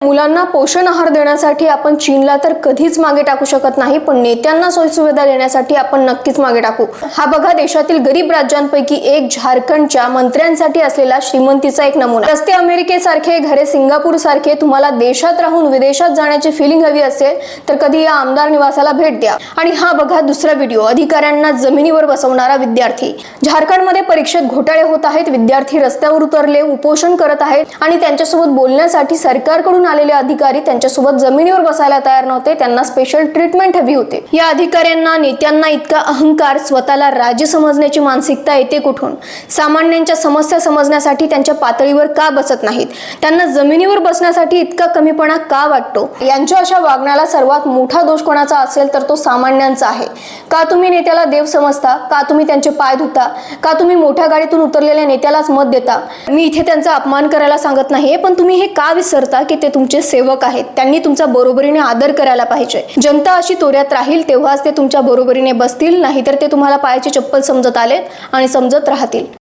मुलांना पोषण आहार देण्यासाठी आपण चीनला तर कधीच मागे टाकू शकत नाही, पण नेत्यांना सोयीसुविधा देण्यासाठी आपण नक्कीच मागे टाकू। हा बघा देशातील गरीब राज्यांपैकी एक झारखंडच्या मंत्र्यांसाठी असलेला श्रीमंतीचा एक नमुना। रस्ते अमेरिकेसारखे, घरे सिंगापूर सारखे तुम्हाला देशात राहून विदेशात जाण्याची फिलिंग हवी असेल तर कधी या आमदार निवासाला भेट द्या। आणि हा बघा दुसरा व्हिडिओ, अधिकाऱ्यांना जमिनीवर बसवणारा विद्यार्थी। झारखंडमध्ये परीक्षेत घोटाळे होत आहेत, विद्यार्थी रस्त्यावर उतरले, उपोषण करत आहेत आणि त्यांच्यासोबत बोलण्यासाठी सरकारकडून आलेले अधिकारी त्यांच्यासोबत जमिनीवर बसायला तयार नव्हते, त्यांना स्पेशल ट्रीटमेंट हवी होती। या अधिकाऱ्यांना, नेत्यांना इतका अहंकार, स्वतःला राजे समजण्याची मानसिकता येते कुठून? सामान्यांच्या समस्या समजण्यासाठी त्यांच्या पातळीवर का बसत नाहीत? त्यांना जमिनीवर बसण्यासाठी इतका कमीपणा का वाटतो? यांच्या अशा वागण्याला सर्वात मोठा दोष कोणाचा असेल तर तो सामान्यांचा आहे। का तुम्ही नेत्याला देव समजता? का तुम्ही त्यांचे पाय धुता? का तुम्ही मोठ्या गाडीतून उतरलेल्या नेत्यालाच मत देता? मी इथे त्यांचा अपमान करायला सांगत नाहीये, पण तुम्ही हे का विसरता की ते तुमचे सेवक आहेत, त्यांनी तुमचा बरोबरीने आदर करायला पाहिजे। जनता अशी तोऱ्यात राहील तेव्हाच ते तुमच्या बरोबरीने बसतील, नाहीतर ते तुम्हाला पायाची चप्पल समजत आले आणि समजत राहतील।